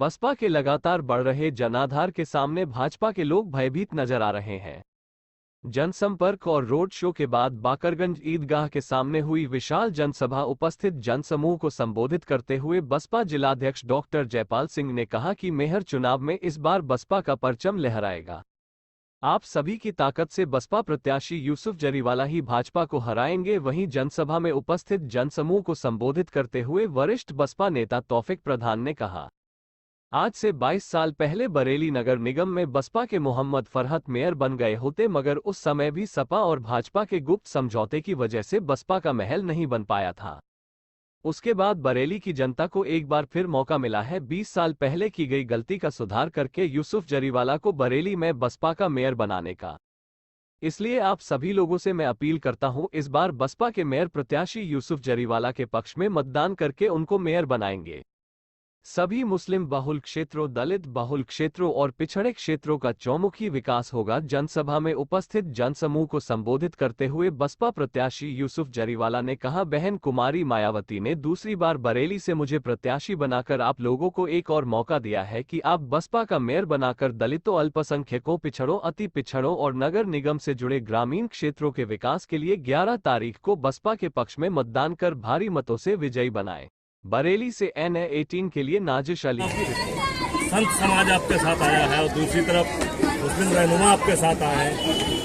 बसपा के लगातार बढ़ रहे जनाधार के सामने भाजपा के लोग भयभीत नजर आ रहे हैं। जनसंपर्क और रोड शो के बाद बाकरगंज ईदगाह के सामने हुई विशाल जनसभा उपस्थित जनसमूह को संबोधित करते हुए बसपा जिलाध्यक्ष डॉक्टर जयपाल सिंह ने कहा कि मेयर चुनाव में इस बार बसपा का परचम लहराएगा। आप सभी की ताकत से बसपा प्रत्याशी यूसुफ जरीवाला ही भाजपा को हराएंगे। वहीं जनसभा में उपस्थित जनसमूह को संबोधित करते हुए वरिष्ठ बसपा नेता तौफिक प्रधान ने कहा, आज से 22 साल पहले बरेली नगर निगम में बसपा के मोहम्मद फरहत मेयर बन गए होते, मगर उस समय भी सपा और भाजपा के गुप्त समझौते की वजह से बसपा का महल नहीं बन पाया था। उसके बाद बरेली की जनता को एक बार फिर मौका मिला है 20 साल पहले की गई गलती का सुधार करके यूसुफ जरीवाला को बरेली में बसपा का मेयर बनाने का। इसलिए आप सभी लोगों से मैं अपील करता हूं, इस बार बसपा के मेयर प्रत्याशी यूसुफ जरीवाला के पक्ष में मतदान करके उनको मेयर बनाएंगे। सभी मुस्लिम बहुल क्षेत्रों, दलित बहुल क्षेत्रों और पिछड़े क्षेत्रों का चौमुखी विकास होगा। जनसभा में उपस्थित जनसमूह को संबोधित करते हुए बसपा प्रत्याशी यूसुफ जरीवाला ने कहा, बहन कुमारी मायावती ने दूसरी बार बरेली से मुझे प्रत्याशी बनाकर आप लोगों को एक और मौका दिया है कि आप बसपा का मेयर बनाकर दलितों, अल्पसंख्यकों, पिछड़ों, अति पिछड़ों और नगर निगम से जुड़े ग्रामीण क्षेत्रों के विकास के लिए 11 तारीख को बसपा के पक्ष में मतदान कर भारी मतों से विजयी बनाए। बरेली से NA18 के लिए नाजिश अली। संत समाज आपके साथ आया है और दूसरी तरफ मुस्लिम रहनुमा आपके साथ आए हैं,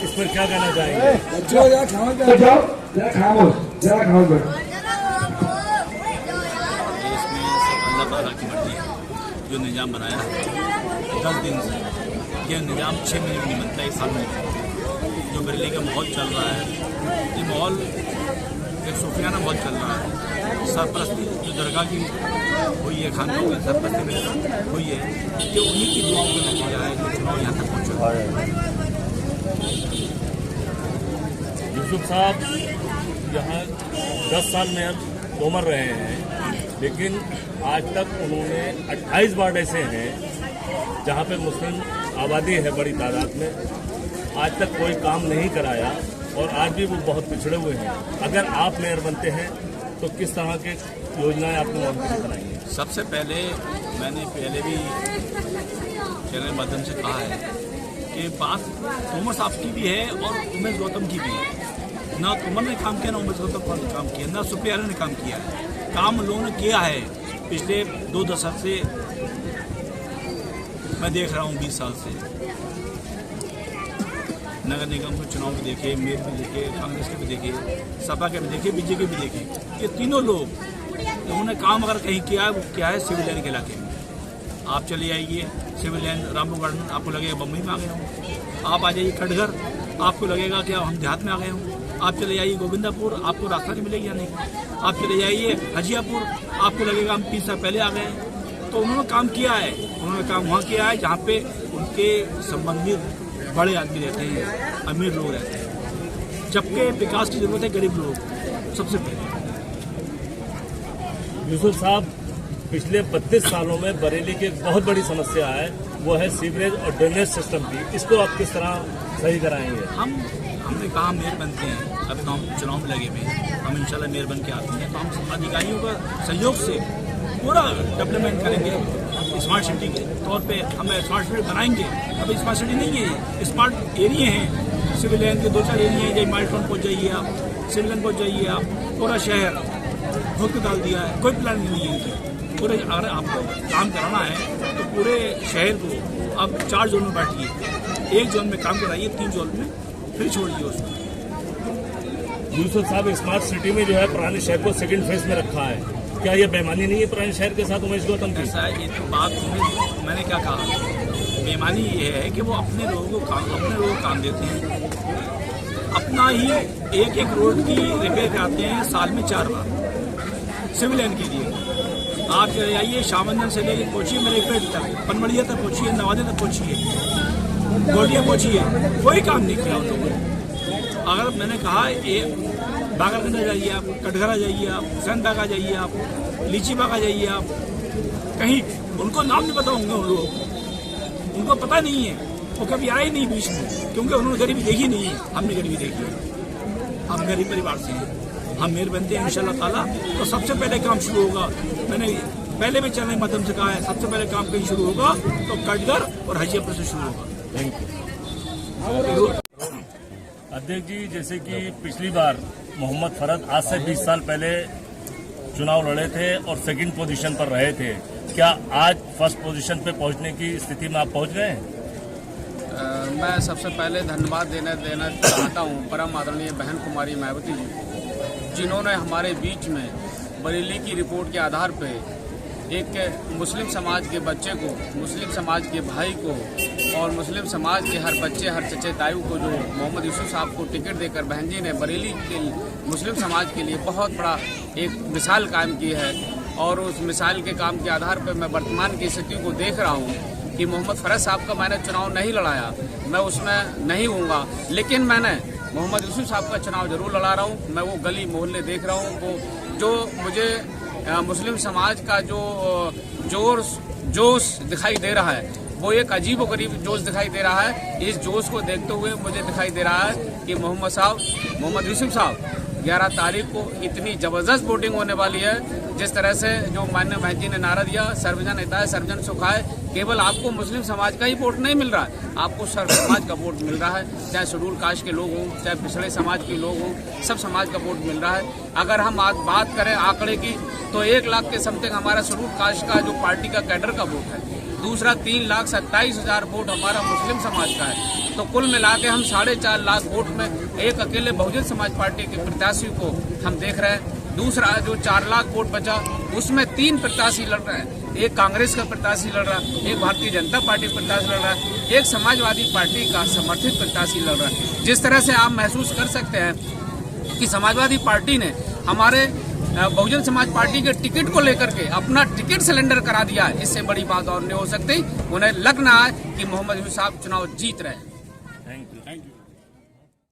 इस पर क्या कहना चाहेंगे? इसमें अल्लाह ताला की मर्जी है। जो निजाम बनाया है 10 दिन से, यह निजाम 6 महीने में नहीं बनता, 1 साल में नहीं बनता। जो बरेली का माहौल चल रहा है, ये माहौल एक सूफियाना माहौल चल रहा है। सरपरस्ती जो दरगाह की हुई है, खानों की सरपरस्ती में हुई है, ये उन्हीं की दुआओं का नतीजा है जो चुनाव यहाँ तक पहुँचा। यूसुफ साहब यहाँ 10 साल में अब उम्र रहे हैं, लेकिन आज तक उन्होंने 28 वार्ड ऐसे हैं जहाँ पे मुस्लिम आबादी है बड़ी तादाद में, आज तक कोई काम नहीं कराया और आज भी वो बहुत पिछड़े हुए हैं। अगर आप मेयर बनते हैं तो किस तरह के योजनाएं आपने बनाएंगे? सबसे पहले मैंने पहले भी चैनल माध्यम से कहा है कि बात तोमर साहब की भी है और उमेश गौतम की भी है। ना तोमर ने काम किया, ना उमेश गौतम ने काम किया, ना सुप्रिया ने काम किया है। काम लोगों ने किया है पिछले 2 दशक से, मैं देख रहा हूँ 20 साल से। नगर निगम के चुनाव भी देखे, मेयर भी देखे, कांग्रेस के भी देखे, सपा के भी देखे, बीजेपी भी देखे। ये तीनों लोग उन्होंने काम अगर कहीं किया है वो क्या है, सिविल लाइन के इलाके में। आप चले आइए सिविल लाइन रामपुर गार्डन, आपको लगेगा बम्बई में आ गए हों। आप आ जाइए कटघर, आपको लगेगा कि हम देहात में आ गए हों। आप चले जाइए गोविंदापुर, आपको रास्ता नहीं मिलेगा या नहीं। आप चले जाइए हजियापुर, आपको लगेगा हम 30 साल पहले आ गए। तो उन्होंने काम किया है, उन्होंने काम वहाँ किया है जहाँ पे उनके संबंधित बड़े आदमी रहते हैं, अमीर लोग रहते हैं, जबकि विकास की जरूरत है गरीब लोग सबसे पहले। यूसुफ साहब, पिछले 32 सालों में बरेली की एक बहुत बड़ी समस्या है, वो है सीवरेज और ड्रेनेज सिस्टम की। इसको आप किस तरह सही कराएंगे? हमने कहा मेयर बनते हैं, अभी तो हम चुनाव में लगे हुए हैं, हम इंशाल्लाह मेयर बन के आते हैं तो हम अधिकारियों का सहयोग से पूरा डेवलपमेंट करेंगे। स्मार्ट सिटी के तौर पे हम स्मार्ट सिटी बनाएंगे। अभी स्मार्ट सिटी नहीं है, स्मार्ट एरिया हैं, सिविल लाइन के 2-4 एरिया हैं, जैसे माइलस्टोन पहुँच जाइए आप, सिविल लाइन पहुँच जाइए आप, पूरा शहर भूत के डाल दिया है, कोई प्लान नहीं है इनकी। पूरे अगर आपको काम कराना है तो पूरे शहर को आप 4 जोन में बांटिए, 1 जोन में काम कराइए, 3 जोन में फिर छोड़िए उसको। यूसुफ साहब, स्मार्ट सिटी में जो है पुराने शहर को सेकंड फेज में रखा है, क्या ये बेईमानी नहीं है पुराने शहर के साथ उमेश गौतम की? ऐसा है, ये तो बात मैंने क्या कहा, बेईमानी ये है कि वो अपने लोगों को काम देते हैं, अपना ही एक रोड की रिपेयर कराते हैं साल में 4 बार सिविल लाइन के लिए। आप चले जाइए शामंदन से लेकर पहुँचिए मेरे पेट तक, पनमड़िया तक पहुँचिए, नवादे तक पहुँचिए, गोटिया पहुँचिए, कोई काम नहीं किया उन लोगों ने। अगर मैंने कहा ये बागरगंज आ जाइए आप, कटघरा जाइए आप, हुसैन बाग आ जाइए आप, लीची बाग आ जाइए आप, कहीं उनको नाम नहीं पता होंगे उन लोग, उनको पता नहीं है, वो कभी आए नहीं बीच में, क्योंकि उन्होंने गरीबी देखी नहीं है, हमने गरीबी देखी है। हम गरीब परिवार से हैं, हम मेयर बनते हैं इंशाल्लाह ताला तो सबसे पहले काम शुरू होगा। मैंने पहले भी चैनल के माध्यम से कहा है, सबसे पहले काम कहीं शुरू होगा तो कटघर और हजियापुर से शुरू होगा। Thank you. अध्यक्ष जी, जैसे कि पिछली बार मोहम्मद फरद आज से 20 साल पहले चुनाव लड़े थे और सेकंड पोजीशन पर रहे थे, क्या आज फर्स्ट पोजीशन पे पहुंचने की स्थिति में आप पहुंच गए हैं? मैं सबसे पहले धन्यवाद देना चाहता हूं परम आदरणीय बहन कुमारी मायावती जी, जिन्होंने हमारे बीच में बरेली की रिपोर्ट के आधार पे एक मुस्लिम समाज के बच्चे को, मुस्लिम समाज के भाई को और मुस्लिम समाज के हर बच्चे, हर चचे तायू को, जो मोहम्मद यूसुफ साहब को टिकट देकर बहन जी ने बरेली के मुस्लिम समाज के लिए बहुत बड़ा एक मिसाल कायम की है। और उस मिसाल के काम के आधार पर मैं वर्तमान की स्थिति को देख रहा हूँ कि मोहम्मद फरद साहब का मैंने चुनाव नहीं लड़ाया, मैं उसमें नहीं हूँगा, लेकिन मैंने मोहम्मद यूसुफ साहब का चुनाव जरूर लड़ा रहा हूँ। मैं वो गली मोहल्ले देख रहा हूँ, वो जो मुझे मुस्लिम समाज का जो जोश दिखाई दे रहा है, वो एक अजीब और गरीब जोश दिखाई दे रहा है। इस जोश को देखते हुए मुझे दिखाई दे रहा है कि मोहम्मद यूसुफ साहब 11 तारीख को इतनी जबरदस्त वोटिंग होने वाली है। जिस तरह से जो माननीय बहन जी ने नारा दिया, सर्वजन हिताय सर्वजन सुखाय, केवल आपको मुस्लिम समाज का ही वोट नहीं मिल रहा है, आपको सर्व समाज का वोट मिल रहा है। चाहे शेड्यूल कास्ट के लोग हों, चाहे पिछड़े समाज के लोग हों, सब समाज का वोट मिल रहा है। अगर हम आज बात करें आंकड़े की, तो 1 लाख के समथिंग हमारा शेड्यूल कास्ट का जो पार्टी का कैडर का वोट है, दूसरा 3,27,000 वोट हमारा मुस्लिम समाज का है। तो कुल मिला के हम 4.5 लाख वोट में एक अकेले बहुजन समाज पार्टी के प्रत्याशी को हम देख रहे हैं। दूसरा जो 4 लाख वोट बचा, उसमें 3 प्रत्याशी लड़ रहे हैं, एक कांग्रेस का प्रत्याशी लड़ रहा है, एक भारतीय जनता पार्टी प्रत्याशी लड़ रहा है, एक समाजवादी पार्टी का समर्थित प्रत्याशी लड़ रहा है। जिस तरह से आप महसूस कर सकते हैं कि समाजवादी पार्टी ने हमारे बहुजन समाज पार्टी के टिकट को लेकर के अपना टिकट सिलेंडर करा दिया है, इससे बड़ी बात और नहीं हो सकती। उन्हें लग रहा है कि मोहम्मद यूसुफ साहब चुनाव जीत रहे हैं। Thank you.